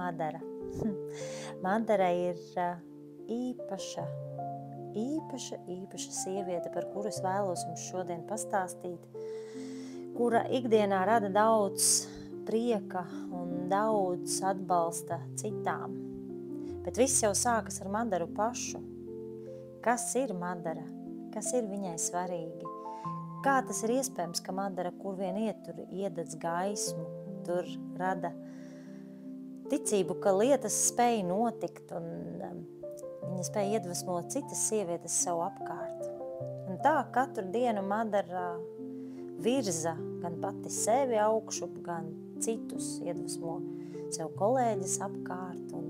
Madara. Madara ir īpaša sieviete, par kuru es vēlos jums šodien pastāstīt, kura ikdienā rada daudz prieka un daudz atbalsta citām. Bet viss jau sākas ar Madaru pašu. Kas ir Madara? Kas ir viņai svarīgi? Kā tas ir iespējams, ka Madara, kur vien iet, tur iededz gaismu, tur rada ticību, ka lietas spēj notikt un viņa spēja iedvesmot citas sievietes sev apkārt. Un tā katru dienu Madara virza gan pati sevi augšup, gan citus iedvesmo sev kolēģis apkārt un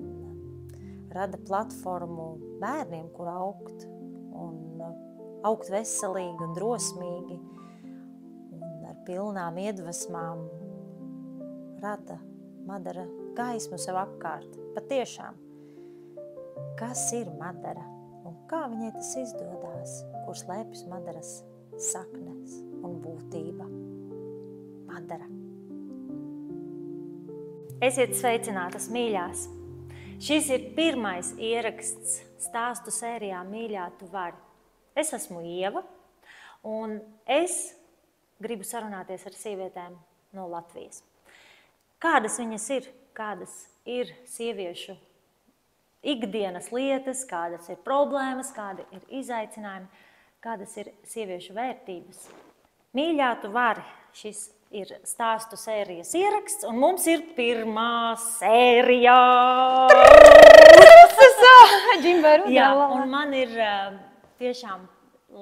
rada platformu bērniem, kur augt veselīgi un drosmīgi un ar pilnām iedvesmām rada Madara gaismu sev apkārt. Patiešām, kas ir Madara un kā viņai tas izdodās, kur slēpjas Madaras saknes un būtība? Madara. Esiet sveicinātas, mīļās! Šis ir pirmais ieraksts stāstu sērijā Mīļā tu vari. Es esmu Ieva, un es gribu sarunāties ar sievietēm no Latvijas. Kādas viņas ir? Kādas ir sieviešu ikdienas lietas, kādas ir problēmas, kādi ir izaicinājumi, kādas ir sieviešu vērtības? Mīļā tu vari. Šis ir stāstu sērijas ieraksts, un mums ir pirmā sērija. Jā, un man ir tiešām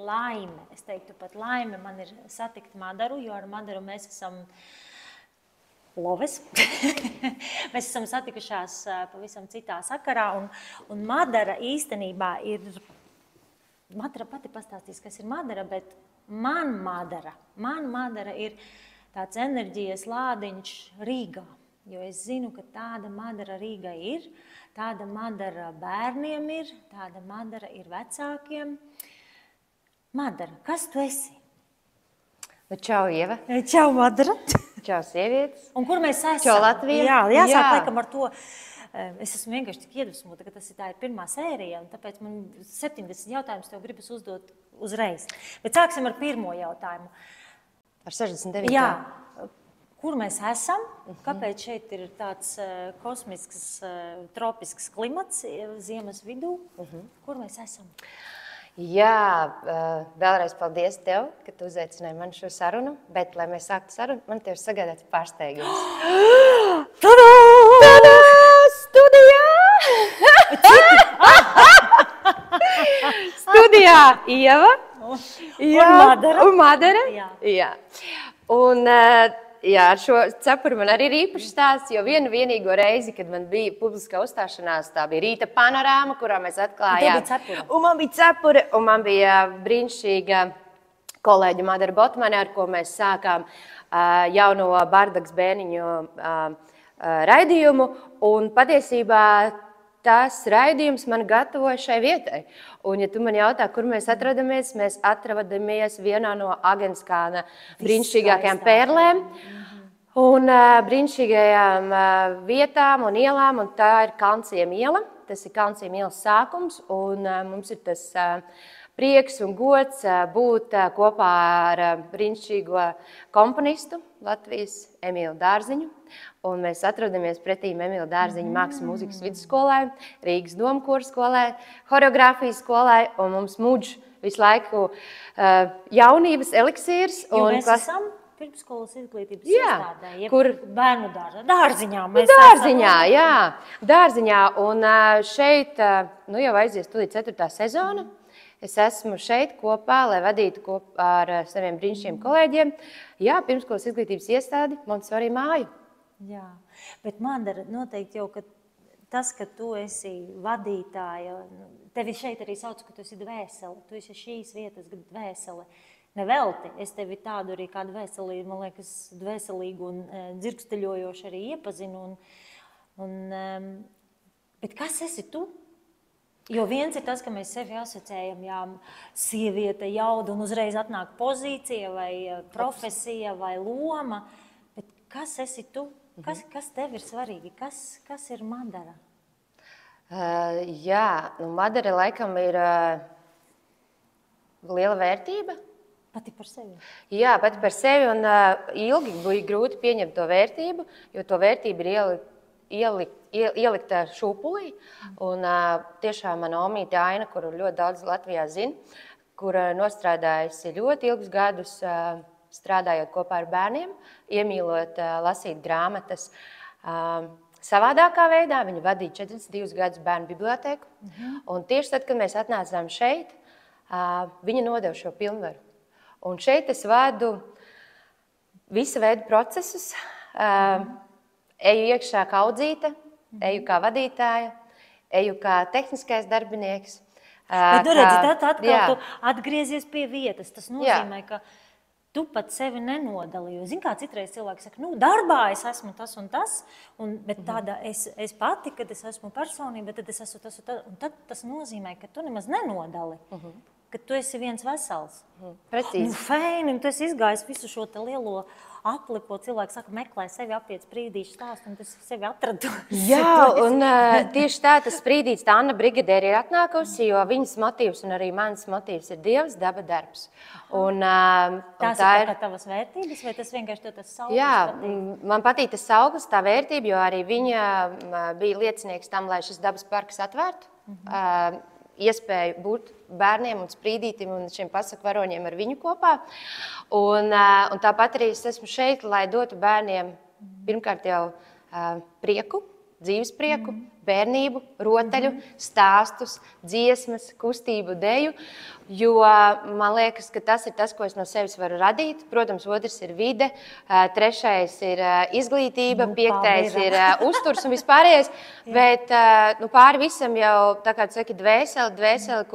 laime, es teiktu pat laime, man ir satikt Madaru, jo ar Madaru mēs esam loves. Mēs esam satikušās pavisam citā sakarā, un Madara īstenībā ir, Madara pati pastāstīs, kas ir Madara, bet man Madara ir tāds enerģijas lādiņš Rīgā, jo es zinu, ka tāda Madara Rīgai ir, tāda Madara bērniem ir, tāda Madara ir vecākiem. Madara, kas tu esi? Čau, Ieva. Čau, Madara. Čau, sievietes. Un kur mēs esam? Čau, Latvija. Jā, jāsāk laikam ar to. Es esmu vienkārši tik iedvesmota, ka tā ir pirmā sērija, un tāpēc man 70 jautājumus tev gribas uzdot uzreiz. Bet sāksim ar pirmo jautājumu. Ar 69. Jā. Kur mēs esam? Kāpēc šeit ir tāds kosmisks, tropisks klimats ziemas vidū? Kur mēs esam? Jā, vēlreiz paldies tev, ka tu uzaicināji man šo sarunu, bet, lai mēs sāktu sarunu, man tev sagādāts pārsteigums. Tadā! Tadā! Studijā! Studijā Ieva. Un Madara. Jā. Un jā, ar šo cepuri man arī ir īpašs stāsts, jo vienīgo reizi, kad man bija publiskā uzstāšanās, tā bija Rīta panorāma, kurā mēs atklājām. Un man bija cepure, un man bija brīnišķīga kolēģa Madara Botmane, ar ko mēs sākām jauno Bardaks bērniņu raidījumu, un patiesībā tas raidījums man gatavoja šai vietai. Un, ja tu man jautā, kur mēs atradamies vienā no Agenskāna brīnišķīgākajām pērlēm un brīnišķīgajām vietām un ielām, un tā ir Kalnciem iela. Tas ir Kalnciem ielas sākums, un mums ir tas prieks un gods būt kopā ar brīnišķīgo komponistu Latvijas Emīlu Dārziņu. Un mēs atrodamies pretīm Emīla Dārziņa mākslas mūzikas vidusskolai, Rīgas domkora skolai, horeogrāfijas skolai, un mums mudž visu laiku jaunības eliksīrs. Jo mēs esam pirmsskolas izglītības iestādē, jeb bērnu dārziņā. Dārziņā, jā. Dārziņā, un šeit jau aizies tūlīt 4. sezona. Es esmu šeit kopā, lai vadītu kopā ar saviem brīnišķīgiem kolēģiem. Jā, pirmsskolas izglītības iestādi, Montessori māju. Jā, bet Madara, noteikti jau, ka tas, ka tu esi vadītāja, tevi šeit arī sauc, ka tu esi dvēsele, tu esi šīs vietas dvēsele. Nevelti, es tevi tādu arī kā dvēselīgu, man liekas, dvēselīgu un dzirksteļojošu arī iepazinu. Bet kas esi tu? Jo viens ir tas, ka mēs sevi asociējam, jā, sieviete, jauda, un uzreiz atnāk pozīcija vai profesija vai loma, bet kas esi tu? Kas tev ir svarīgi? Kas ir Madara? Jā, Madara laikam ir liela vērtība. Pati par sevi? Jā, pati par sevi, un ilgi bija grūti pieņemt to vērtību, jo to vērtību ir ielikta šūpulī. Un tiešām mana omīte Aina, kuru ļoti daudz Latvijā zina, kura nostrādājusi ļoti ilgus gadus, strādājot kopā ar bērniem, iemīlot lasīt grāmatas savādākā veidā. Viņa vadīja 42 gadus bērnu bibliotēku. Un tieši tad, kad mēs atnācām šeit, viņa nodeva šo pilnvaru. Un šeit es vadu visu veidu procesus, eju iekšā kā audzīte, eju kā vadītāja, eju kā tehniskais darbinieks. Bet, redzi, tad atkal tu atgriezies pie vietas. Tas nozīmē, ka tu pat sevi nenodalīji. Zini, kā citreiz cilvēki saka, darbā es esmu tas un tas, bet tāda es pati, kad es esmu personība, tad es esmu tas un tas. Un tad tas nozīmē, ka tu nemaz nenodali. Ka tu esi viens vesels. Precīzi. Feini, tu esi izgājis visu šo te lielo apli, ko cilvēki saka, meklē sevi apiet sprīdīšu stāstu, un tu sevi atradu. Jā, un tieši tā tas sprīdīts, tā Anna Brigadēra ir atnākusi, jo viņas motīvs un arī mans motīvs ir Dievs, daba, darbs. Tās ir kā tavas vērtības, vai tas vienkārši tas sauklis? Jā, man patīk tas sauklis, tā vērtība, jo arī viņa bija liecinieks tam, lai šis dabas parks atvērtu. Iespēju būt bērniem un sprīdītim un šiem pasaku varoņiem ar viņu kopā. Un tāpat arī es esmu šeit, lai dotu bērniem pirmkārt jau prieku, dzīves prieku, bērnību, rotaļu, stāstus, dziesmas, kustību, deju, jo man liekas, ka tas ir tas, ko es no sevis varu radīt. Protams, otrs ir vide, trešais ir izglītība, piektais ir uzturs un vispārējais, bet pāri visam jau, tā kā tu saki, dvēseli,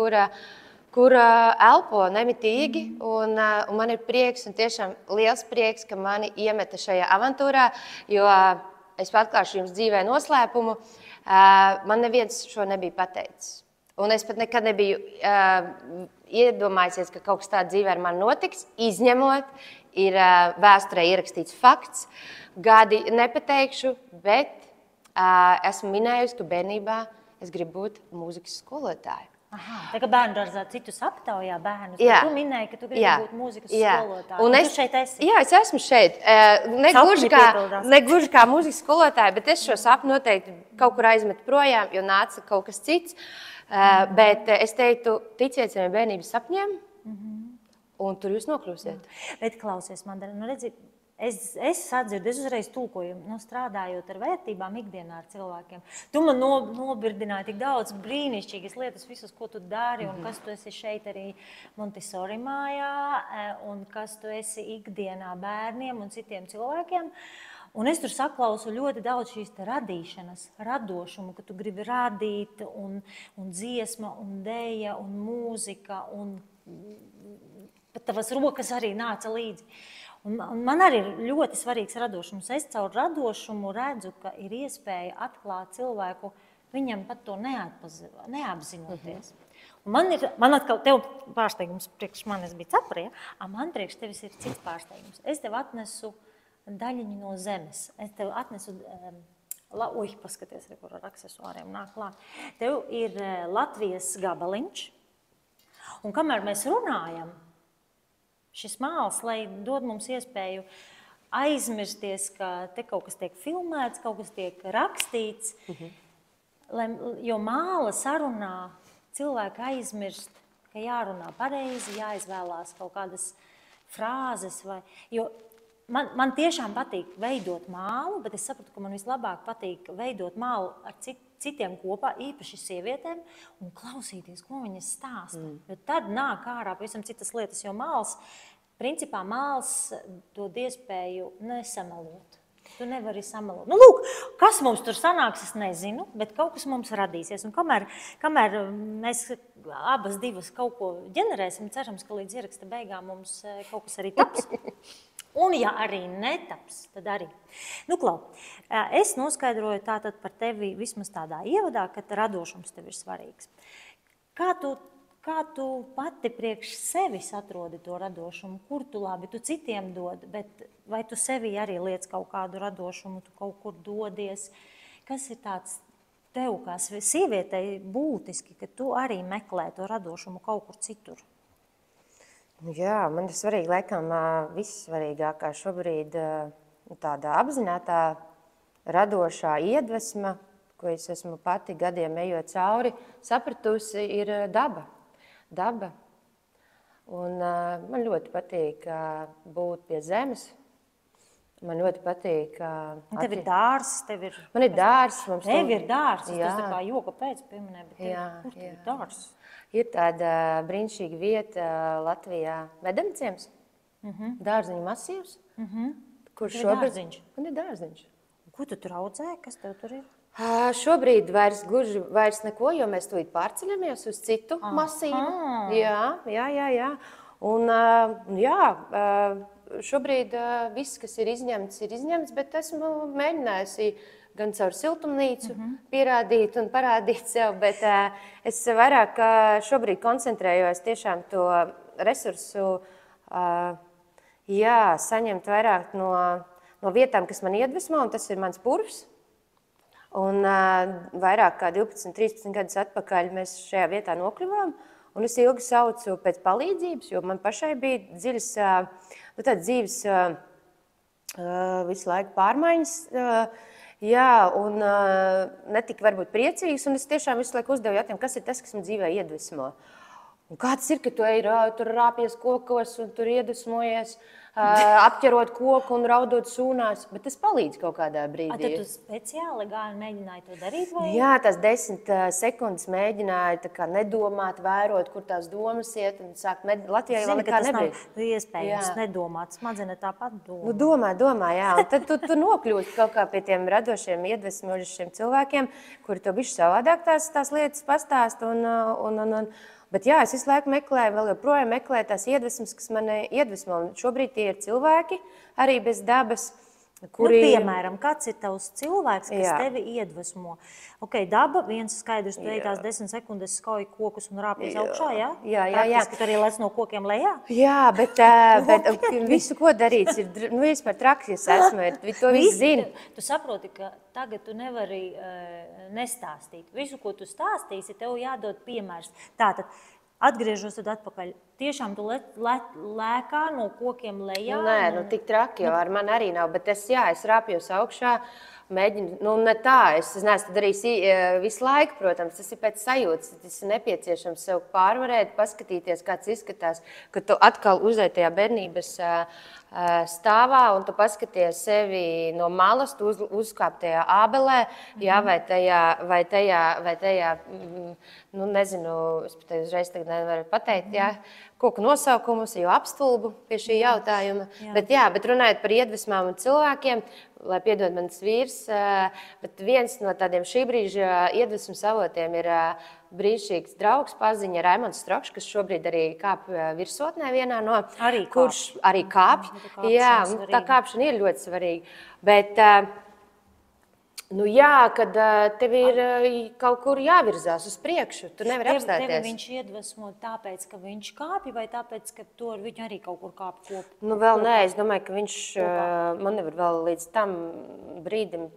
kura elpo nemitīgi, un man ir prieks un tiešām liels prieks, ka mani iemeta šajā avantūrā, jo es atklāšu jums dzīvē noslēpumu, man neviens šo nebija pateicis. Un es pat nekad nebiju iedomājusies, ka kaut kas tāds dzīvē ar mani notiks, izņemot, ir vēsturē ierakstīts fakts, gadi nepateikšu, bet esmu minējusi, ka bērnībā es gribu būt mūzikas skolotāju. Tā kā bērnu dārzā citus aptaujā bērnus, bet tu minēji, ka tu gribi būt mūzikas skolotāju. Un tu šeit esi? Jā, es esmu šeit. Negluži kā mūzikas skolotāja, bet es šo sapni noteikti kaut kur aizmetu projām, jo nāca kaut kas cits. Bet es teiktu, ticiet saviem bērnības sapņiem, un tur jūs nokļūsiet. Bet klausies, Madara, redzi, es sadzirdu, es uzreiz tulkoju, strādājot ar vērtībām ikdienā ar cilvēkiem. Tu man nobirdināji tik daudz brīnišķīgas lietas, visas, ko tu dari, un kas tu esi šeit arī Montessori mājā, un kas tu esi ikdienā bērniem un citiem cilvēkiem. Un es tur saklausu ļoti daudz šīs te radīšanas, radošumu, ka tu gribi radīt, un dziesma, un deja, un mūzika, un pat tavas rokas arī nāca līdzi. Un man arī ir ļoti svarīgs radošums. Es caur radošumu redzu, ka ir iespēja atklāt cilvēku, viņam pat to neapzinoties. Un man atkal, tev pārsteigums priekš manis bija cepurē, man priekš tevis ir cits pārsteigums. Es tev atnesu daļiņu no zemes. Es tev atnesu, paskaties, kur ar aksesuāriem nāk klāt. Tev ir Latvijas gabaliņš, un kamēr mēs runājam, šis māls, lai dod mums iespēju aizmirsties, ka te kaut kas tiek filmēts, kaut kas tiek rakstīts, jo māla sarunā cilvēki aizmirst, ka jārunā pareizi, jāizvēlās kaut kādas frāzes. Jo man tiešām patīk veidot mālu, bet es sapratu, ka man vislabāk patīk veidot mālu ar citiem kopā, īpaši sievietēm, un klausīties, ko viņas stāsta. Jo tad nāk ārā pavisam citas lietas, jo principā māls dod iespēju nesamelot. Tu nevari samelot. Lūk, kas mums tur sanāks, es nezinu, bet kaut kas mums radīsies. Un kamēr mēs abas divas kaut ko ģenerēsim, cerams, ka līdz ieraksta beigām mums kaut kas arī taps. Un ja arī netaps, tad arī. Klau, es noskaidroju tātad par tevi vismaz tādā ievadā, ka radošums tev ir svarīgs. Kā kā tu pati priekš sevis atrodi to radošumu, kur tu labi, tu citiem dod, bet vai tu sevi arī liec kaut kādu radošumu, tu kaut kur dodies? Kas ir tāds tev, kā sievietei būtiski, ka tu arī meklē to radošumu kaut kur citur? Jā, man ir svarīgi, laikam, vissvarīgākā šobrīd tāda apzinātā, radošā iedvesma, ko es esmu pati gadiem ejot cauri, sapratusi, ir daba. Daba. Un man ļoti patīk būt pie zemes. Man ļoti patīk... Tev ir dārs, tev ir... Man ir dārs. Tev ir dārs, tas tā kā joka pēc pieminē, bet kur tev ir dārs? Ir tāda brīnišķīga vieta Latvijā Medemciems, dārziņu masīvs, kur šobrīd... Dārziņš? Man ir dārziņš. Ko tu tur audzē? Kas tev tur ir? Šobrīd vairs neko, jo mēs tūlīt pārceļamies uz citu masīvu. Jā. Un šobrīd viss, kas ir izņemts, bet esmu mēģinājusi gan caur siltumnīcu pierādīt un parādīt sev, bet es vairāk šobrīd koncentrējos tiešām to resursu, saņemt vairāk no vietām, kas man iedvesmo, un tas ir mans purvs. Un vairāk kā 12-13 gadus atpakaļ mēs šajā vietā nokļuvām, un es ilgi saucu pēc palīdzības, jo man pašai bija dziļas, tādas dzīves visu laiku pārmaiņas, un netika varbūt priecīgas, un es tiešām visu laiku uzdevu jautājumu, kas ir tas, kas man dzīvē iedvesmo. Un kā tas ir, ka tu tur rāpies kokos un tur iedvesmojies, apķerot koku un raudot sūnās, bet tas palīdz kaut kādā brīdī. Tad tu speciāli gāji mēģināji to darīt? Vai? Jā, tās 10 sekundes mēģināju tā kā nedomāt, vērot, kur tās domas iet un sākt Latvijā jau nekā nebija. Tas nav iespējams nedomāt, smadzenes tāpat domā. Domā, jā. Un tad tu nokļūst kaut kā pie tiem radošiem, iedvesmojušiem cilvēkiem, kuri to bišķi savādāk tās lietas pastāst Bet jā, es visu laiku meklēju, vēl joprojām meklēju tās iedvesmas, kas mani iedvesmo. Un šobrīd tie ir cilvēki, arī bez dabas, kuri... piemēram, kāds ir tavs cilvēks, kas tevi iedvesmo? Daba, viens skaidrs, tu ej tās 10 sekundes skauj kokus un rāpies augšā, jā? Jā. Praktiski tu arī lec no kokiem lejā? Jā, bet visu, ko darīts, ir, vispār traki, es esmu, to viss zinu. Tu saproti, ka tagad tu nevari nestāstīt. Visu, ko tu stāstīsi, tev jādod piemērs. Tātad, atgriežos tad atpakaļ. Tiešām tu lēkā no kokiem lejā? Nē, tik traki jau ar mani arī nav, bet es rāpjos augšā, mēģinu, ne tā, es neesmu darījis visu laiku, protams, tas ir pēc sajūtas, tas ir nepieciešams sev pārvarēt, paskatīties, kāds izskatās, ka tu atkal uzej tajā bērnības stāvā un tu paskaties sevi no malas, tu uzkāp tajā ābelē, vai tajā, nezinu, es pat uzreiz tagad nevaru pateikt, koku nosaukumus, jo apstulbu pie šī jautājuma. Bet runājot par iedvesmām un cilvēkiem, lai piedod manis vīrs, bet viens no tādiem šī brīža iedvesmas avotiem ir brīnišķīgs draugs paziņa Raimonds Strokšs, kas šobrīd arī kāp virsotnē vienā no, kurš arī kāpj. Jā, tā kāpšana ir ļoti svarīga. Bet, kad tev ir kaut kur jāvirzās uz priekšu, tu nevari apstāties. Tevi viņš iedvesmo tāpēc, ka viņš kāpj, vai tāpēc, ka tu ar viņu arī kaut kur kāp kopā? Vēl nē, es domāju, ka viņš man nevar vēl līdz tam brīdim,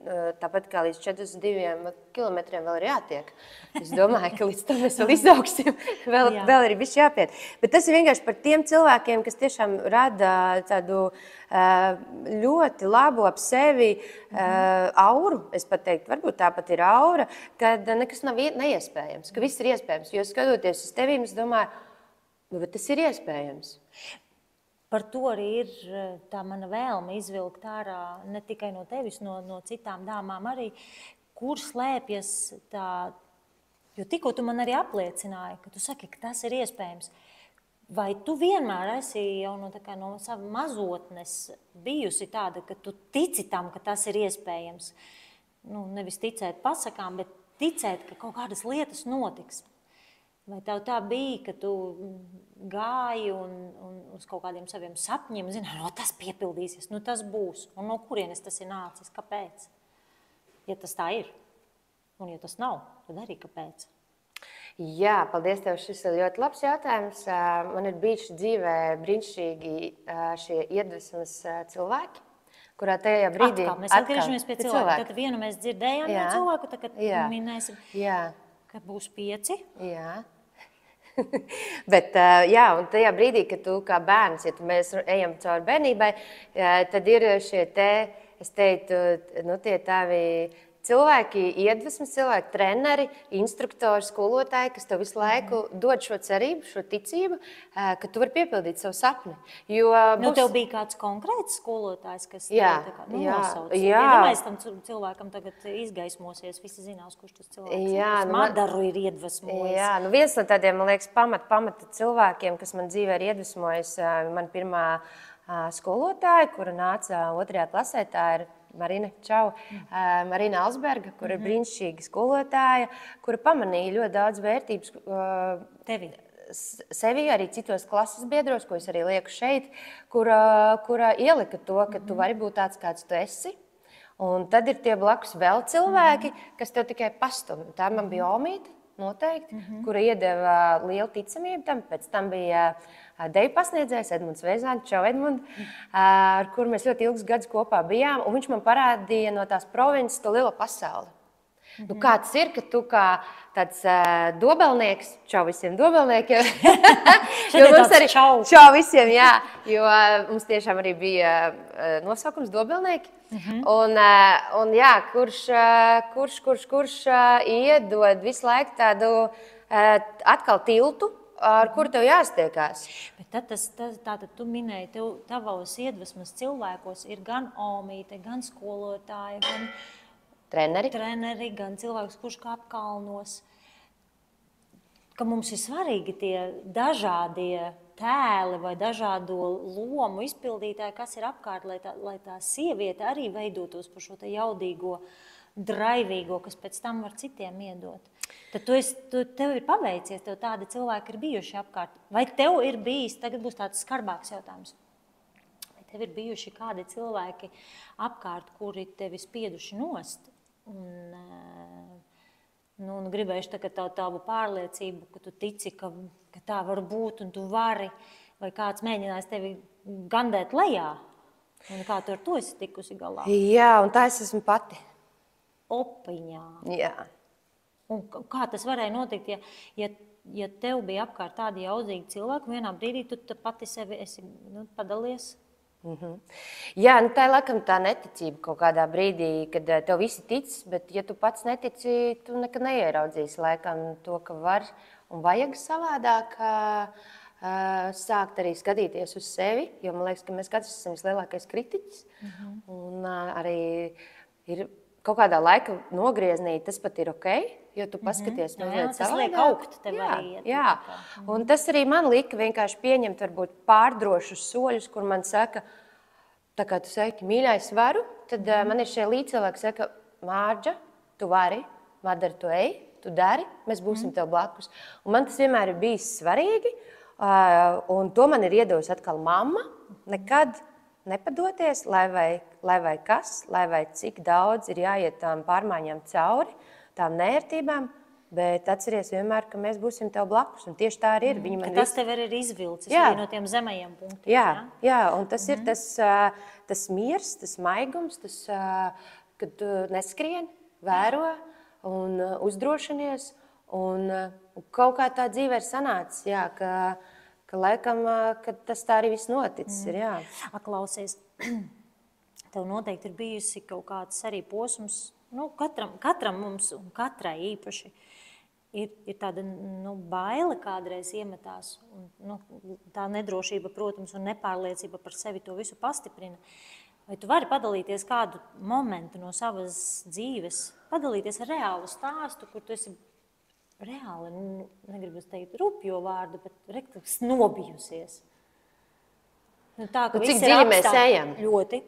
tāpat kā līdz 42 kilometriem vēl ir jātiek. Es domāju, ka līdz tam mēs vēl izaugsim, vēl ir bišķi jāpiet. Bet tas ir vienkārši par tiem cilvēkiem, kas tiešām rada tādu ļoti labu ap sevi auru, es pat teiktu, varbūt tāpat ir aura, kad nekas nav neiespējams, ka viss ir iespējams. Jo skatoties uz tevīm, es domāju, bet tas ir iespējams. Par to arī ir tā mana vēlme izvilkt ārā ne tikai no tevis, no citām dāmām arī, kur slēpjas tā, jo tikko tu man arī apliecināji, ka tu saki, ka tas ir iespējams. Vai tu vienmēr esi jau no sava mazotnes bijusi tāda, ka tu tici tam, ka tas ir iespējams? Nevis ticēt pasakām, bet ticēt, ka kaut kādas lietas notiks. Vai tev tā bija, ka tu gāji un uz kaut kādiem saviem sapņiem, zināji, tas piepildīsies, tas būs. Un no kurienes tas ir nācis? Kāpēc? Ja tas tā ir. Un ja tas nav, tad arī kāpēc? Jā, paldies tev. Šis ir ļoti labs jautājums. Man ir bijuši dzīvē brīnišķīgi šie iedvesmas cilvēki, kurā tajā brīdī... Mēs atgriežamies pie cilvēka. Tad vienu mēs dzirdējām no cilvēku, tagad minēsim, ka būs 5. Jā. Bet, un tajā brīdī, kad tu kā bērns, ja mēs ejam cauri bērnībai, tad ir šie es teiktu, tie tavi cilvēki, iedvesmas cilvēki, treneri, instruktori, skolotāji, kas tev visu laiku dod šo cerību, šo ticību, ka tu vari piepildīt savu sapni. Tev bija kāds konkrēts skolotājs, kas nosauc. Domāju, tam cilvēkam tagad izgaismosies, visi zinās, kurš tas cilvēks ir. Madaru ir iedvesmojis. Jā, viens no tādiem, man liekas, pamata cilvēkiem, kas man dzīvē ir iedvesmojis, man pirmā skolotāja, kura nāca 2. klasē, tā ir Marina Alsberga, kur ir brīnišķīga skolotāja, kura pamanīja ļoti daudz vērtības sevi, arī citos klases biedros, ko es arī lieku šeit, kura ielika to, ka tu vari būt tāds, kāds tu esi. Un tad ir tie blakus vēl cilvēki, kas tev tikai pastumj. Tā man bija Omīte, noteikti, kura iedeva lielu ticamību tam. Pēc tam bija deju pasniedzējs Edmunds Veizāns, čau Edmund, ar kuru mēs ļoti ilgus gadus kopā bijām, un viņš man parādīja no tās provinces to lielo pasauli. Kā tas ir, ka tu kā tāds dobelnieks, čau visiem dobelniekiem, jo mums arī čau visiem, jā, jo mums tiešām arī bija nosaukums dobelnieki, un jā, kurš iedod visu laiku tādu atkal tiltu, ar kuru tev jāstiekās. Bet tātad tu minēji, tavos iedvesmas cilvēkos ir gan Omīte, gan skolotāja, gan treneri, gan cilvēks, kurš kāp kalnos. Ka mums ir svarīgi tie dažādie tēli vai dažādo lomu izpildītāji, kas ir apkārt, lai tā sieviete arī veidotos par šo jaudīgo, draivīgo, kas pēc tam var citiem iedot. Tad tev ir paveicies, tev tādi cilvēki ir bijuši apkārt. Vai tev ir bijis, tagad būs tāds skarbāks jautājums, vai tev ir bijuši kādi cilvēki apkārt, kuri tevi spieduši nost un gribējuši tavu pārliecību, ka tu tici, ka tā var būt un tu vari, vai kāds mēģinājis tevi gandēt lejā, un kā tu ar to esi tikusi galā? Jā, un tā es esmu pati. Opiņā. Jā. Un kā tas varēja notikt, ja tev bija apkārt tādi jaudzīgi cilvēki, vienā brīdī tu pati sevi esi padalies? Jā, tā ir laikam tā neticība kaut kādā brīdī, kad tev visi tic, bet ja tu pats netici, tu nekad neieraudzīsi laikam to, ka var un vajag savādāk sākt arī skatīties uz sevi, jo man liekas, ka mēs katrs esam vislielākais kritiķis, un arī ir kaut kādā laika nogrieznī, tas pat ir ok, jo tu paskaties mazliet savādāk. Tas liek augt tev arī. Jā, un tas arī man lika vienkārši pieņemt varbūt pārdrošus soļus, kur man saka, tā kā tu saki, mīļais varu, tad man ir šie līdzcilvēki saka, Mārģa, tu vari, Madara, tu ej, tu dari, mēs būsim tev blakus. Un man tas vienmēr ir bijis svarīgi, un to man ir iedevusi atkal mamma, nekad nepadoties, lai vai kas, lai vai cik daudz ir jāiet tām pārmaiņām cauri, tām nērtībām, bet atceries vienmēr, ka mēs būsim tev blakus, un tieši tā arī ir. Tas tev arī ir izvilcis arī no tiem zemajiem punktiem. Jā, un tas ir tas miers, tas maigums, tas, kad tu neskrien, vēro un uzdrošinies, un kaut kā tā dzīve ir sanācis, jā, ka laikam, kad tas tā arī viss noticis ir, jā. Klausies, tev noteikti ir bijusi kaut kāds arī posms, katram mums un katrai īpaši ir tāda baile kādreiz iemetās, un tā nedrošība, protams, un nepārliecība par sevi to visu pastiprina. Vai tu vari padalīties kādu momentu no savas dzīves, padalīties ar reālu stāstu, kur tu esi reāli, negribu teikt rupjo vārdu, bet rektus nobijusies. Tā, ka cik dziļi mēs ejam? Ļoti.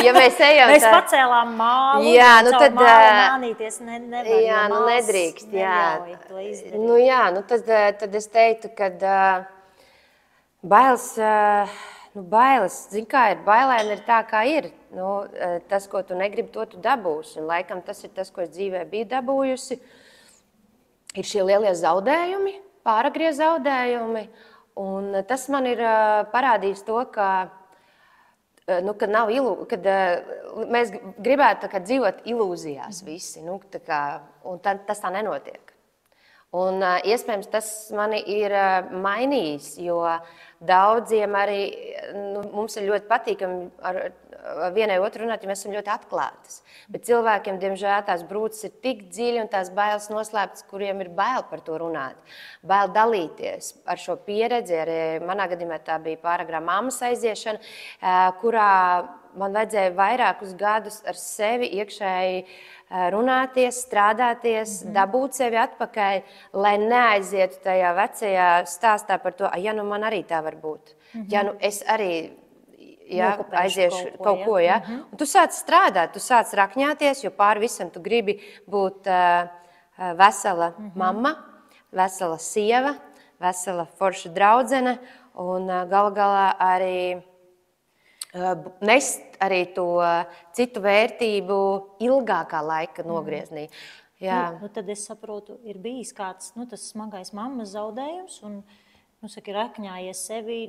Ja mēs ejam, mēs pacēlām mālu, caur mālu mānīties nevar, jā, nedrīkst, neļauj to izdarīt. Jā, tad es teiktu, ka bailes, zin kā ir, bailēna ir tā, kā ir. Tas, ko tu negribi, to tu dabūsi. Un laikam tas ir tas, ko es dzīvē biju dabūjusi. ir šie lielie zaudējumi, pāragrie zaudējumi, un tas man ir parādījis to, ka kad mēs gribētu dzīvot ilūzijās visi, un tas tā nenotiek. Un iespējams tas mani ir mainījis, jo daudziem arī mums ir ļoti patīkami ar vienai otru runāt, jo mēs esam ļoti atklātas. Bet cilvēkiem, diemžēl, tās brūces ir tik dziļi un tās bailes noslēptas, kuriem ir bail par to runāt. Bail dalīties ar šo pieredzi. Arī manā gadījumā tā bija pāragrā mammas aiziešana, kurā man vajadzēja vairākus gadus ar sevi iekšēji runāties, strādāties, dabūt sevi atpakaļ, lai neaizietu tajā vecajā stāstā par to, ja nu man arī tā var būt. Ja nu es arī aiziešu kaut ko. Un tu sāc strādāt, tu sāc rakņāties, jo pāri visam tu gribi būt vesela mamma, vesela sieva, vesela forša draudzene un galu galā arī nest arī to citu vērtību ilgākā laika nogrieznī. Tad es saprotu, ir bijis kāds tas smagais mammas zaudējums un rakņājies sevi,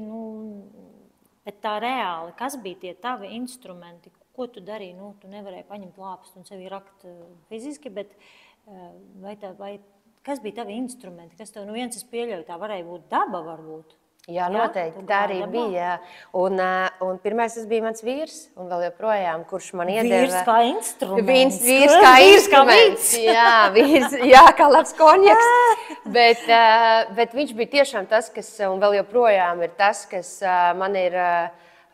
bet tā reāli, kas bija tie tavi instrumenti, ko tu darīji? Tu nevarēji paņemt lāpstu un sevi rakt fiziski, bet kas bija tavi instrumenti? Kas tev, viens es pieļauju, tā varēja būt daba varbūt? Jā, noteikti, tā arī bija. Un pirmais tas bija mans vīrs, un vēl joprojām, kurš man iedeva... Vīrs kā instruments. Vīrs kā instruments, jā, kā labs konjaks. Bet viņš bija tiešām tas, kas, un vēl joprojām ir tas, kas man ir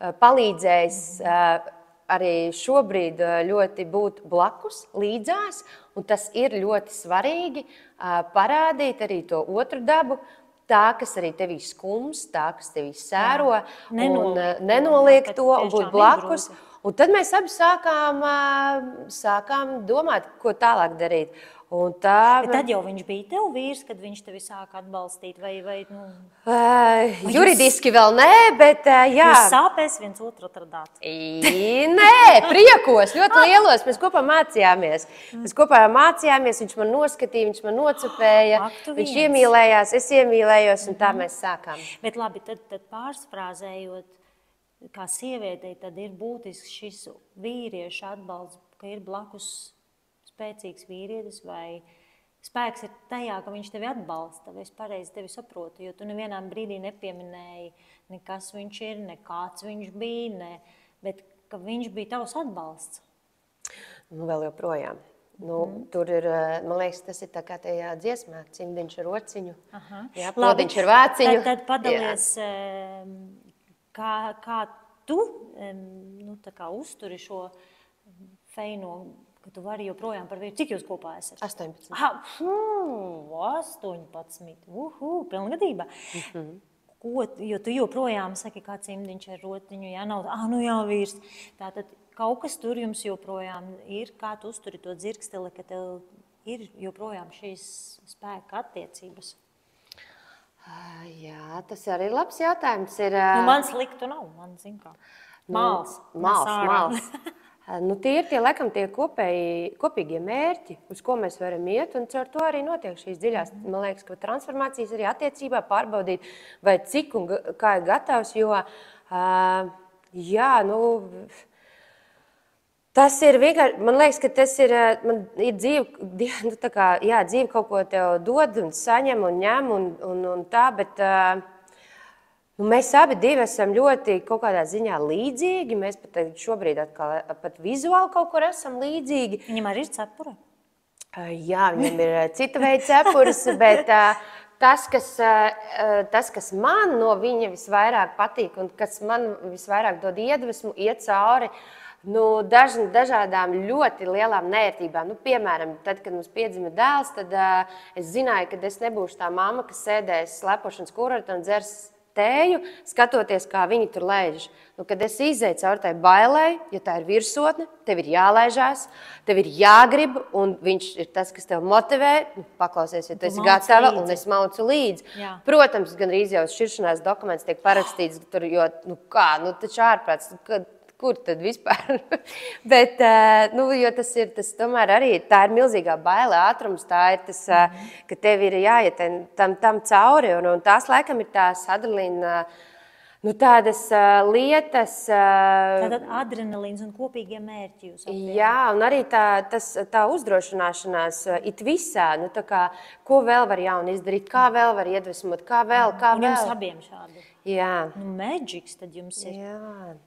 palīdzējis arī šobrīd ļoti būt blakus, līdzās, un tas ir ļoti svarīgi parādīt arī to otru dabu, tā, kas arī tevī skums, tā, kas tevī sēro, un nenoliek to un būt blakus. Un tad mēs abi sākām domāt, ko tālāk darīt. Bet tad jau viņš bija tev vīrs, kad viņš tevi sāka atbalstīt? Juridiski vēl nē, bet jā. Jūs sāpēs viens otru atradāt? Nē, priekos, ļoti lielos. Mēs kopā mācījāmies. Viņš man noskatīja, viņš man nocupēja, viņš iemīlējās, es iemīlējos, un tā mēs sākām. Bet labi, tad pārsfrāzējot, kā sievietei, tad ir būtisks šis vīrieša atbalsts, ka ir blakus spēcīgs vīrietis, vai spēks ir tajā, ka viņš tevi atbalsta, vai es pareizi tevi saprotu, jo tu nevienā brīdī nepieminēji, nekas viņš ir, nekāds viņš bija, bet ka viņš bija tavs atbalsts. Vēl joprojām. Tur ir, man liekas, tas ir tā kā tajā dziesmā, cimdiņš ar ociņu, plodiņš ar vāciņu. Tad padalies, kā tu tā kā uzturi šo feino, ka tu vari joprojām par vīru. Cik jūs kopā esat? 18. 18. Pilngadībā. Jo tu joprojām saki, kā cimdiņš ar rotiņu, nav, vīrs. Tātad kaut kas tur jums joprojām ir, kā tu uzturi to dzirksteli, ka tev ir joprojām šīs spēka attiecības? Jā, tas arī labs jautājums ir. Man sliktu nav, man zin kā. Māls. Tie ir laikam tie kopīgie mērķi, uz ko mēs varam iet, un caur to arī notiek šīs dziļās, man liekas, ka transformācijas arī attiecībā pārbaudīt, vai cik un kā ir gatavs, jo, tas ir vienkārši, man liekas, ka tas ir dzīve, dzīve kaut ko tev dod un saņem un ņem un tā, bet mēs abi divi esam ļoti kaut kādā ziņā līdzīgi. Mēs pat šobrīd pat vizuāli kaut kur esam līdzīgi. Viņam arī ir cepura? Jā, viņam ir cita veida cepuras, bet tas, kas man no viņa visvairāk patīk un kas man visvairāk dod iedvesmu, iet cauri dažādām ļoti lielām nērtībām. Piemēram, tad, kad mums piedzima dēls, tad es zināju, ka es nebūšu tā mamma, kas sēdēs slepošanas kuratā un dzers tēju, skatoties, kā viņi tur lēž. Kad es izēju caur tai bailei, ja tā ir virsotne, tev ir jālaižās, tev ir jāgrib, un viņš ir tas, kas tev motivē, paklausies, ja tu esi gatava, un es maucu līdzi. Jā. Protams, gan arī jau šķiršanās dokuments tiek parakstīts, tur, jo, taču ārprāts, kur tad vispār? Bet, jo tas tomēr arī, tā ir milzīgā baile, ātrums, tā ir tas, ka tev ir jāiet tam cauri, un tās laikam ir tās adrenalīna, tādas lietas. Tātad adrenalīns un kopīgie mērķi jūs apvienot. Jā, un arī tā uzdrošināšanās it visā, tā kā, ko vēl var jaunu izdarīt, kā vēl var iedvesmot, kā vēl. Un jums abiem šādi. Jā. Magics tad jums ir.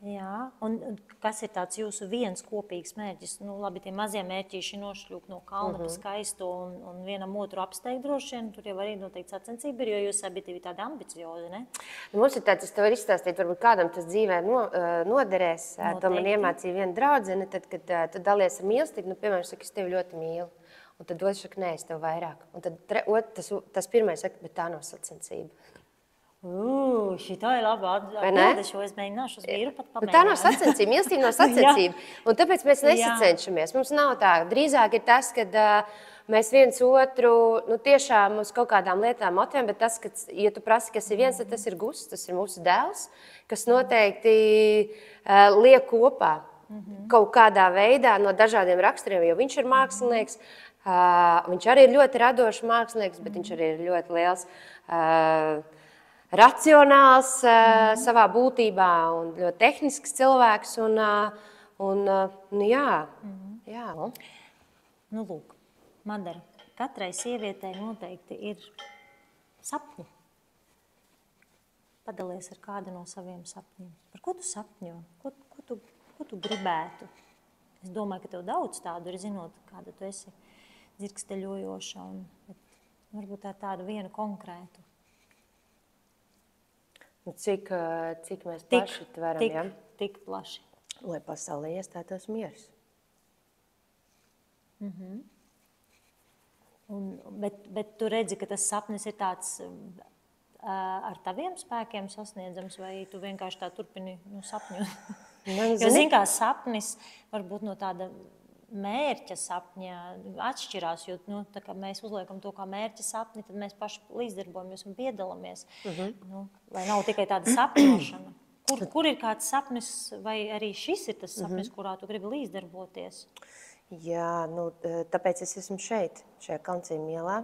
Jā. Un kas ir tāds jūsu viens kopīgs mērķis? Labi, tie mazie mērķīši nošļūk no kalna pa skaisto un vienam otru apsteigt droši vien. Tur jau arī noteikti sacensība ir, jo jūs abi ir tādi ambiciozi, ne? Mums ir tāds, es tev varu izstāstīt, varbūt kādam tas dzīvē noderēs. To man iemācīja viena draudzene, tad, kad tu dalies ar mīlestību, piemēram, saka, es tevi ļoti mīlu. Un tad otrs saka, nē, es tev vairāk. Un tad tas pirmais saka, bet tā nav sacensība. Šitā ir laba atbilde, šo es mēģināšu uz vīru pat pamēģināt. Tā nav sacensība, mīlestība nav sacensība. Un tāpēc mēs nesacenšamies. Mums nav tā. Drīzāk ir tas, kad mēs viens otru tiešām uz kaut kādām lietām motivējam, bet tas, ka, ja tu prasi, kas ir viens, tad tas ir Gusts, tas ir mūsu dēls, kas noteikti liek kopā kaut kādā veidā no dažādiem raksturiem, jo viņš ir mākslinieks, viņš arī ir ļoti radošs mākslinieks, bet viņš arī ir ļoti liels racionāls savā būtībā un ļoti tehnisks cilvēks. Jā. Lūk, Madara, katrai sievietei noteikti ir sapņi. Padalies ar kādu no saviem sapņiem. Par ko tu sapņo? Ko tu gribētu? Es domāju, ka tev daudz tādu ir, zinot, kāda tu esi dzirksteļojoša, bet varbūt tādu vienu konkrētu. Cik mēs plaši varam, Tik plaši. Lai pasaulē iestātos miers. Bet tu redzi, ka tas sapnis ir tāds ar taviem spēkiem sasniedzams, vai tu vienkārši tā turpini sapņot? Jo zini, kā sapnis varbūt no tāda mērķa sapņa atšķirās, jo tā kā mēs uzliekam to kā mērķa sapni, tad mēs paši līdzdarbojamies un piedalāmies. Lai nav tikai tāda sapņošana. Kur ir kāds sapnis, vai arī šis ir tas sapnis, kurā tu gribi līdzdarboties? Jā, tāpēc es esmu šajā Kalncīm ielā.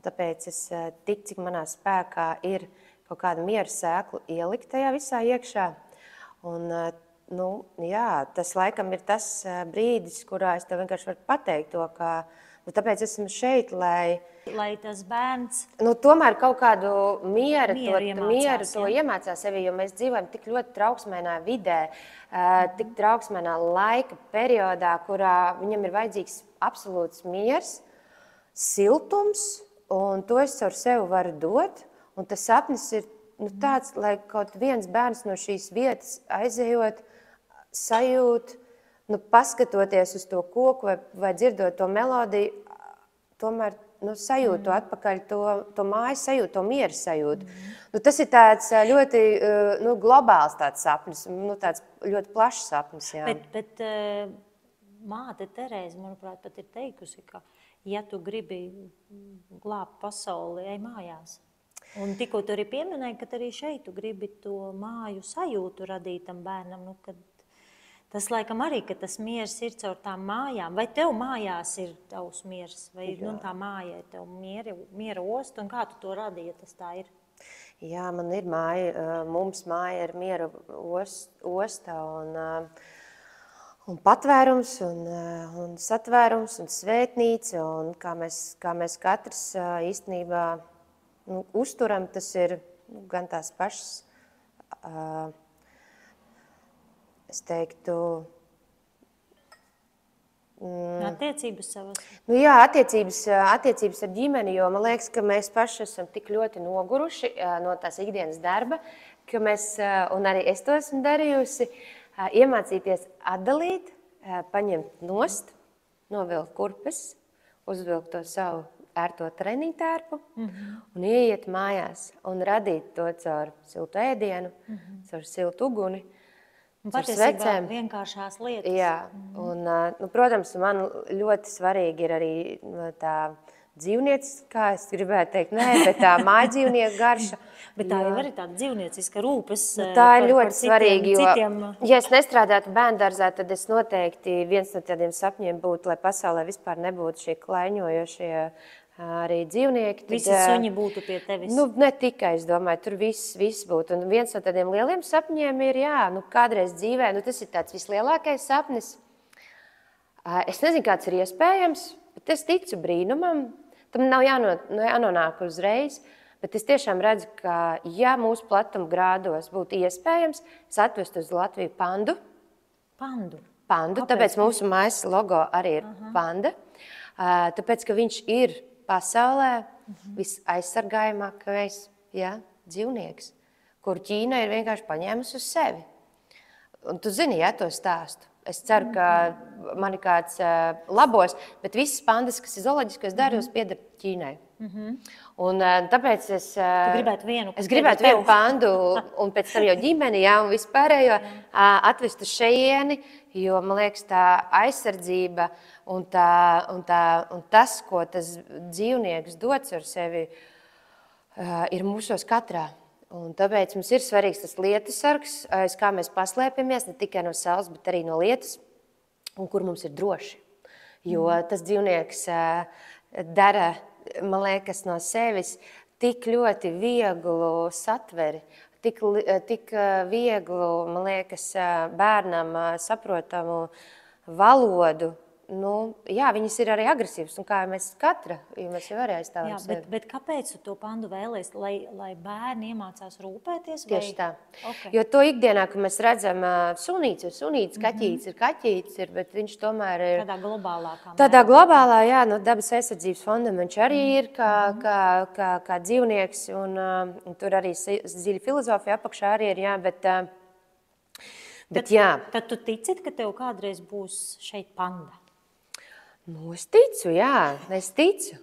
Tāpēc es tik, cik manā spēkā ir kaut kāda miera sēklu ielikt tajā visā iekšā. Un tas laikam ir tas brīdis, kurā es tev vienkārši varu pateikt to, ka tāpēc esmu šeit, lai tas bērns tomēr kaut kādu mieru to iemācās sevi, jo mēs dzīvojam tik ļoti trauksmēnā vidē, tik trauksmēnā laika periodā, kurā viņam ir vajadzīgs absolūts miers, siltums, un to es caur sevi varu dot, un tas sapnis ir tāds, lai kaut viens bērns no šīs vietas aizejot, sajūt, paskatoties uz to koku vai dzirdot to melodiju, tomēr sajūtu atpakaļ to māju sajūtu, to mieru sajūtu. Tas ir tāds ļoti globāls tāds sapnis, tāds ļoti plašs sapnis. Jā. Bet māte Terēze, manuprāt, pat ir teikusi, ka ja tu gribi glābt pasauli, ej mājās. Un tikko tu arī pieminēji, ka arī šeit tu gribi to māju sajūtu radīt tam bērnam, kad tas laikam arī, ka tas miers ir caur tām mājām. Vai tev mājās ir tavs miers? Vai tā māja ir tev miera osta? Un kā tu to radīji, ja tas tā ir? Jā, man ir māja. Mums māja ir miera osta un patvērums un satvērums un svētnīca. Un kā mēs katrs īstenībā uzturam, tas ir gan tās pašas es teiktu... Attiecības savas? Jā, attiecības ar ģimeni, jo man liekas, ka mēs paši esam tik ļoti noguruši no tās ikdienas darba, ka mēs, un arī es to esmu darījusi, iemācīties atdalīt, paņemt nost, novilkt kurpes, uzvilkt to savu ērto treniņu tērpu un ieiet mājās un radīt to caur siltu ēdienu, caur siltu uguni. Patiesībā vienkāršās lietas. Jā, un, protams, man ļoti svarīgi ir arī tā dzīvniecis, kā es gribētu teikt, bet tā mājdzīvnieku garša. Bet tā jau arī tāda dzīvnieciska rūpes tā ir ļoti svarīgi, jo, citiem. Ja es nestrādātu bērndārzā, tad es noteikti viens no tādiem sapņiem būtu, lai pasaulē vispār nebūtu šie klaiņojošie arī dzīvnieki. Visi suņi būtu pie tevis. Ne tikai, es domāju, tur viss būtu. Un viens no tādiem lieliem sapņiem ir, kādreiz dzīvē, tas ir tāds vislielākais sapnis. Es nezinu, kāds ir iespējams, bet es ticu brīnumam. Tam nav jānonāk uzreiz, bet es tiešām redzu, ka, ja mūsu platuma grādos būtu iespējams, es atvestu uz Latviju pandu. Pandu? Pandu, tāpēc mūsu mājas logo arī ir panda. Tāpēc, ka viņš ir pasaulē visaizsargājamākais dzīvnieks, kuru Ķīna ir vienkārši paņēmusi uz sevi. Un tu zini, to stāstu. Es ceru, ka mani kāds labos, bet visas pandas, kas ir zooloģiskos dārījos, pieder Ķīnai. Un tāpēc es gribētu vienu pandu un pēc tam jau ģimeni, un vispārējo atvestu šejieni, jo, man liekas, tā aizsardzība un tas, ko tas dzīvnieks dots ar sevi, ir mūsos katrā. Un tāpēc mums ir svarīgs tas lietusargs, aiz kā mēs paslēpjamies, ne tikai no saules, bet arī no lietus, un kur mums ir droši. Jo tas dzīvnieks dara, man liekas, no sevis tik ļoti vieglu satveri, tik vieglu, man liekas, bērnam saprotamu valodu. Viņas ir arī agresīvas, un kā mēs katra, jo mēs jau arī aizstāvam sevi. Bet kāpēc tu to pandu vēlies, lai bērni iemācās rūpēties? Tieši tā. Okay. Jo to ikdienā, kad mēs redzam sunīts, kaķītis ir kaķītis, bet viņš tomēr ir... Tādā globālā, no dabas aizsardzības fondam viņš arī ir kā dzīvnieks, un tur arī dziļa filozofija apakšā arī ir, bet Tad tu ticit, ka tev kādreiz būs šeit panda? Es ticu, es ticu.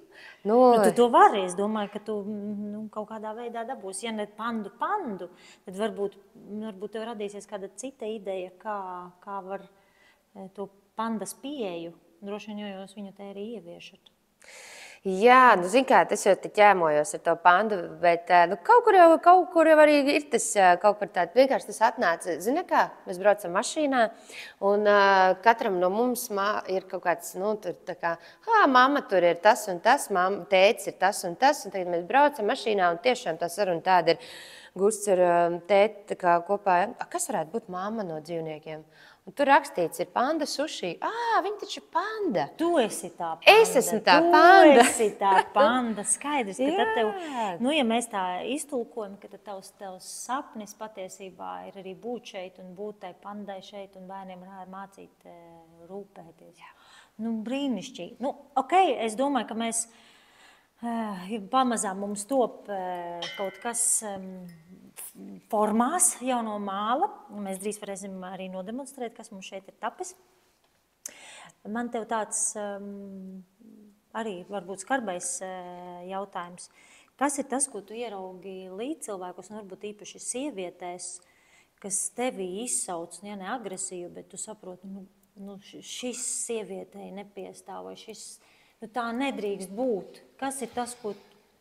Tu to vari, es domāju, ka tu kaut kādā veidā dabūsi. Ja ne pandu, tad varbūt tev radīsies kāda cita ideja, kā var to pandas pieeju. Droši vien, jo jūs viņu te arī ieviešat. Jā, zini kā, es jau te ķēmojos ar to pandu, bet kaut kur jau arī ir tas kaut par tādu, vienkārši tas atnāca. Zini kā, mēs braucam mašīnā, un katram no mums ir kaut kāds, tur tā kā, mamma tur ir tas un tas, tētis ir tas un tas, un tagad mēs braucam mašīnā, un tiešām tā saruna tāda ir Gusts ar tēti kopā. Kas varētu būt mamma no dzīvniekiem? Un tur rakstīts, ir panda suši. Viņa taču ir panda. Tu esi tā panda. Es esmu tā panda. Tu esi tā panda. Skaidrs, ka tad tev, ja mēs tā iztulkojam, ka tad tavs sapnis patiesībā ir arī būt šeit un būt tai pandai šeit un bērniem mācīt rūpēties. Brīnišķīgi. Es domāju, ka mēs pamazām mums top kaut kas formās jau no māla. Mēs drīz varēsim arī nodemonstrēt, kas mums šeit ir tapis. Man tev tāds arī varbūt skarbais jautājums. Kas ir tas, ko tu ieraugi līdzcilvēkus, un varbūt īpaši sievietēs, kas tevi izsauc, ne agresīvu, bet tu saproti, šis sievietei nepiestāv, vai šis, tā nedrīkst būt. Kas ir tas,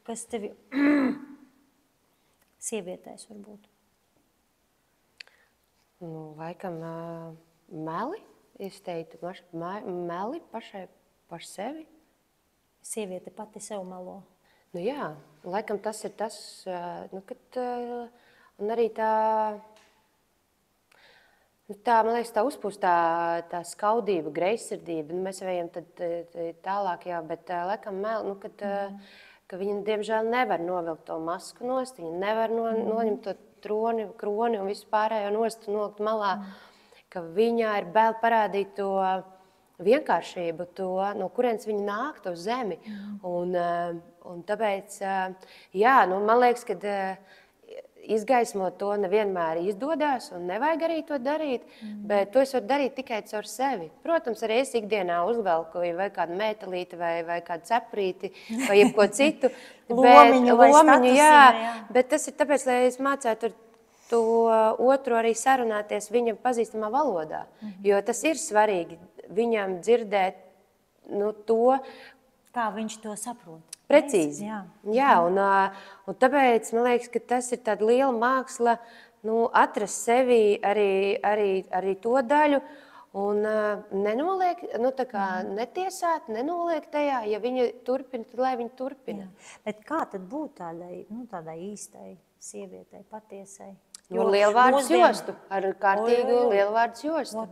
kas tevi sievietēs varbūt? Laikam meli, es teiktu, meli paši sevi. Sieviete pati sev melo. Jā, laikam tas ir tas, kad, un arī tā, man liekas, tā uzpūst tā skaudība, greizsirdība. Mēs jau ejam tālāk, bet laikam meli, ka viņa, diemžēl, nevar novilkt to masku nost, viņa nevar noņemt to kroni un visu pārējo nost un nolikt malā, ka viņā ir bail parādīt to vienkāršību, to, no kurienes viņa nāk, to zemi. Un tāpēc, man liekas, ka izgaismot to nevienmēr izdodas un nevajag arī to darīt, bet to es varu darīt tikai caur sevi. Protams, arī es ikdienā uzvelku vai kādu mētelīti vai kādu ceprīti vai jebko citu. Lomiņu vai statusiņu, jā. Bet tas ir tāpēc, lai es mācētu ar to otru arī sarunāties viņa pazīstamā valodā. Jo tas ir svarīgi viņam dzirdēt to, kā viņš to saprot. Precīzi. Jā, un tāpēc man liekas, ka tas ir tāda liela māksla, atrast sevi arī to daļu un nenoliek, tā kā netiesāt, nenoliek tajā, ja viņa turpina, tad lai viņa turpina. Jā. Bet kā tad būt tādai īstai sievietei, patiesai? Lielvārds jostu, ar kārtīgu lielvārds jostu.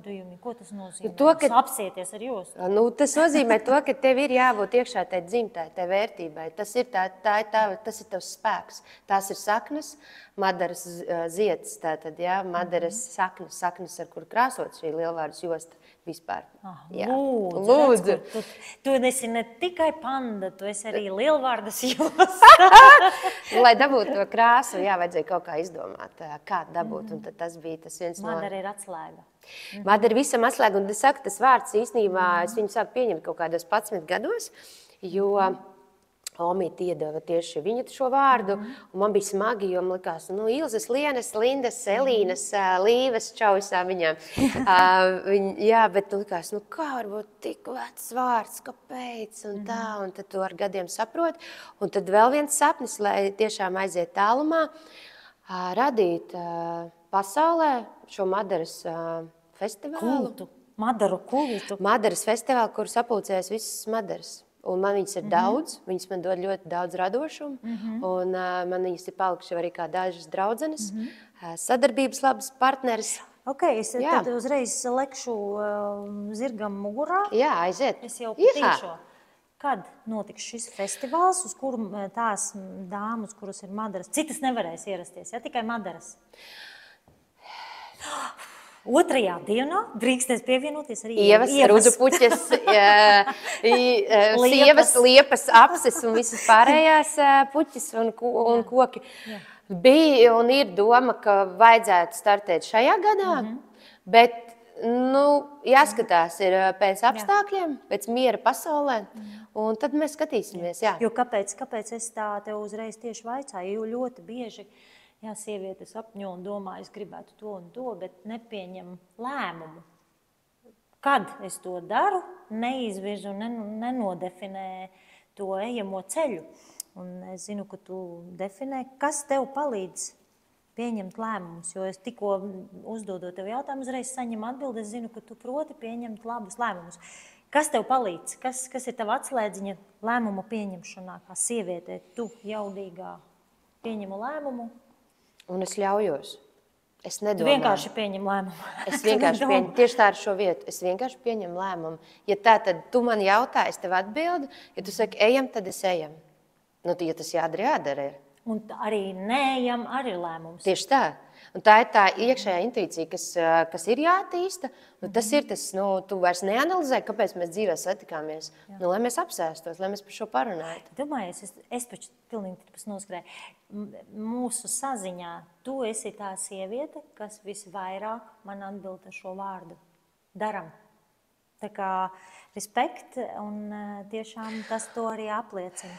Ko tas nozīmē? Apsieties ar jostu? Tas nozīmē to, ka tev ir jābūt iekšā tai dzimtai, tai vērtībai. Tas ir tas ir tavs spēks. Tās ir saknes, madaras zieds, tātad, jā, madaras saknes, ar kur krāsot šī lielvārds josta vispār. Lūdzu. Tu esi ne tikai panda, tu esi arī lielvārdas josta. Lai dabūtu to krāsu, vajadzēja kaut kā izdomāt, kā dabūt. Un tad tas bija tas viens no... Madara ir atslēga. Madara ir visam atslēga. Un es saku, tas vārds īstenībā, es viņu sāku pieņemt kaut kādos 11 gados, jo Omīte iedeva tieši viņa šo vārdu. Un man bija smagi, jo man likās, Ilzes, Lienas, Lindas, Elīnas, Līves, čau visām viņām. Jā, bet likās, kā varbūt tik vecs vārds, kāpēc un tā. Un tad tu ar gadiem saproti. Un tad vēl viens sapnis, lai tiešām aiziet tālumā, radīt pasaulē šo Madaras festivālu. Madaru kultu. Madaras festivālu, kur sapulcējas visas Madaras. Un man viņas ir daudz, viņas man dod ļoti daudz radošumu, un man viņas ir palikuši arī kā dažas draudzenes, sadarbības labas partneris. Ok, es tad uzreiz lekšu zirgam mugurā. Jā, aiziet. Es jau patīšu. Kad notiks šis festivāls, uz kuru tās dāmas, kuras ir Madaras, citas nevarēs ierasties, tikai Madaras? 2. dienā drīkstēs pievienoties arī Ievas, Rudupuķes, sievas, liepas, apses un visas pārējās puķes un koki. Bija un ir doma, ka vajadzētu startēt šajā gadā, bet jāskatās ir pēc apstākļiem, pēc miera pasaulē, un tad mēs skatīsimies. Jā. Jo kāpēc es tā tev uzreiz tieši vaicāju, jo ļoti bieži sievietes apņo un domā, es gribētu to un to, bet nepieņem lēmumu. Kad es to daru, neizvirzu un nenodefinē to ejamo ceļu. Un es zinu, ka tu definē, kas tev palīdz pieņemt lēmumus, jo es tikko uzdodot tev jautājumu, uzreiz saņemu atbildi, es zinu, ka tu proti pieņemt labus lēmumus. Kas tev palīdz? Kas ir tava atslēdziņa lēmumu pieņemšanā, kā sievietē, tu jaudīgā pieņemu lēmumu? Un es ļaujos. Es nedomāju. Tu vienkārši pieņem lēmumu. Es vienkārši pieņemu, tieši tā ar šo vietu, es vienkārši pieņemu lēmumu. Ja tā, tad tu man jautā, es tev atbildu, ja tu saki, ejam, tad es ejam. Ja tas jādara ir. Un arī neejam, arī ir lēmums. Tieši tā. Un tā ir tā iekšējā intuīcija, kas ir jātīsta. Tas ir tas, tu vairs neanalizē, kāpēc mēs dzīvē satikāmies. Lai mēs apsēstos, lai mēs par šo parunātu. Domājies, es paši pilnīgi noskrēju. Mūsu saziņā tu esi tā sieviete, kas visvairāk man atbild ar šo vārdu. Daram. Tā kā respekt un tiešām tas to arī apliecina.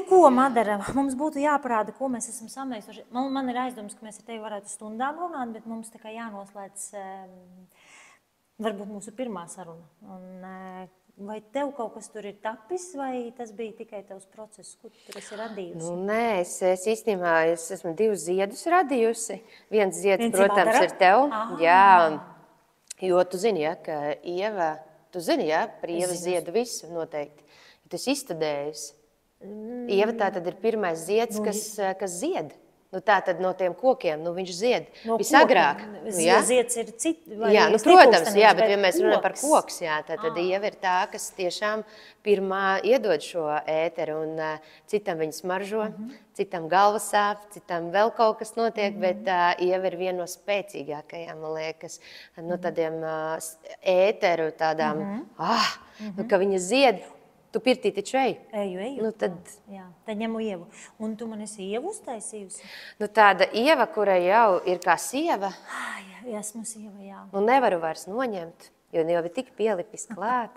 Ko, Madara, mums būtu jāparāda, ko mēs esam samēsuši. Man ir aizdoms, ka mēs ar tevi varētu stundām runāt, bet mums tā kā jānoslēdz varbūt mūsu pirmā saruna. Vai tev kaut kas tur ir tapis, vai tas bija tikai tavs process, kur tu esi radījusi? Nē, es īstenībā esmu 2 ziedus radījusi. Viens zieds, protams, ir tev. Jā, jo tu zini, ka Ieva, par Ievas ziedu visu noteikti. Ja tu esi izstudējusi. Ieva tā tad ir pirmais zieds, kas zied. Tā tad no tiem kokiem, viņš zied visagrāk. Zieds ir citi. Jā, protams, bet ja mēs runājam par koks, tad Ieva ir tā, kas tiešām pirmā iedod šo ēteru, un citam viņa smaržo, citam galva sāp, citam vēl kaut kas notiek, bet Ieva ir viena no spēcīgākajām, man liekas, no tādiem ēteru tādām, ka viņa zied. Tu pirtī taču ej? Eju. Tad ņemu Ievu. Un tu man esi Ievu uztaisījusi? Tāda Ieva, kura jau ir kā sieva. Jā, esmu sieva, jā. Nevaru vairs noņemt, jo jau ir tik pielipis klāt.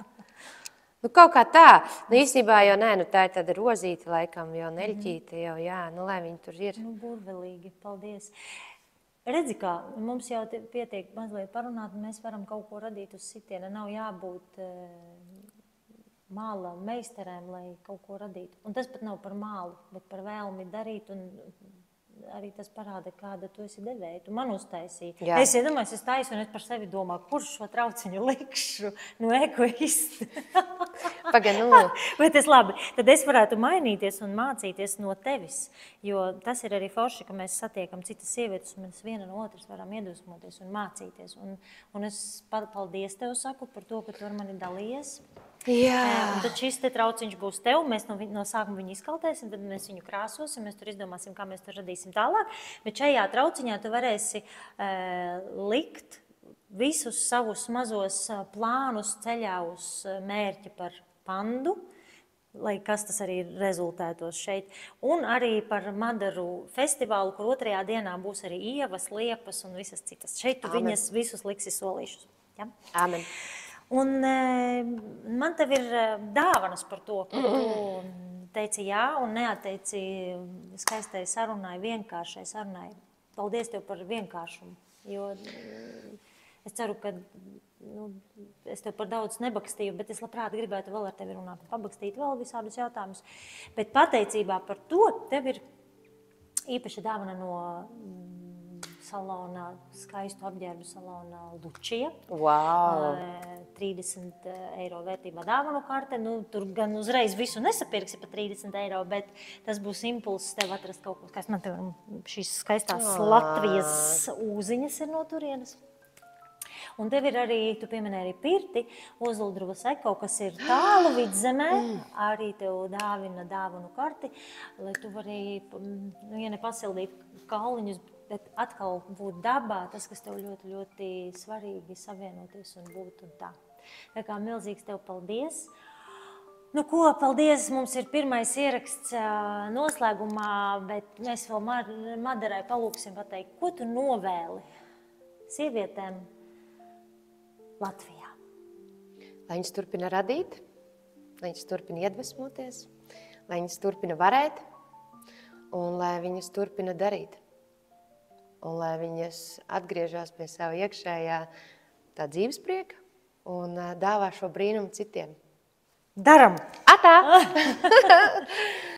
Kaut kā tā. Īstenībā jau nē, tā ir tāda rozīte laikam, jau neļķīte, jau lai viņi tur ir. Burvelīgi, paldies. Redzi, kā mums jau pietiek mazliet parunāt, un mēs varam kaut ko radīt uz sitiena. Nav jābūt māla meistarēm, lai kaut ko radītu. Un tas pat nav par mālu, bet par vēlmi darīt, un arī tas parāda, kāda tu esi devēja. Tu man uztaisīji. Jā. Es iedomājos, es taisu, un es par sevi domāju, kurš šo trauciņu likšu? Egoisti. Bet es labi, tad es varētu mainīties un mācīties no tevis, jo tas ir arī forši, ka mēs satiekam citas sievietes, un mēs viena no otras varam iedvesmoties un mācīties. Un es paldies tev saku par to, ka tu ar mani dalījies. Jā. Un tad šis te trauciņš būs tev, mēs no sākuma viņu izkaltēsim, tad mēs viņu krāsosim, mēs tur izdomāsim, kā mēs tur radīsim tālāk, bet šajā trauciņā tu varēsi likt visus savus mazos plānus ceļā uz mērķi par pandu, lai kas tas arī rezultētos šeit, un arī par Madaru festivālu, kur 2. dienā būs arī ievas, liepas un visas citas. Šeit tu viņas visus liksi solīšus. Ja? Amen. Un man tev ir dāvanas par to, ka tu teici jā un neatteici skaistai sarunai, vienkāršai sarunai. Paldies tev par vienkāršumu, jo es ceru, ka es tev par daudz nebakstīju, bet es labprāt gribētu vēl ar tevi runāt, pabakstīt vēl visādus jautājumus. Bet pateicībā par to tev ir īpaša dāvana no salonā, skaistu apģērbu salonā Lučija. Wow. 30 eiro vērtībā dāvanu karte. Tur gan uzreiz visu nesapirksi par 30 eiro, bet tas būs impulss tev atrast kaut ko skaistu. Man tev šīs skaistās Latvijas ūziņas ir no turienes. Un tev ir arī, tu pieminēji arī pirti, Ozoldruvas Eko, kas ir tālu vidzemē, arī tev dāvina dāvanu karti, lai tu vari, ja nepasildīt kauliņus, bet atkal būt dabā, tas, kas tev ļoti, ļoti svarīgi savienoties un būt un tā. Tā kā milzīgs tev paldies. Paldies, mums ir pirmais ieraksts noslēgumā, bet mēs vēl Madarai palūksim pateikt, ko tu novēli sievietēm Latvijā? Lai viņas turpina radīt, lai viņas turpina iedvesmoties, lai viņas turpina varēt un lai viņas turpina darīt. Un lai viņas atgriežas pie sava iekšējā tā dzīvesprieka un dāvā šo brīnumu citiem. Daram! Atā!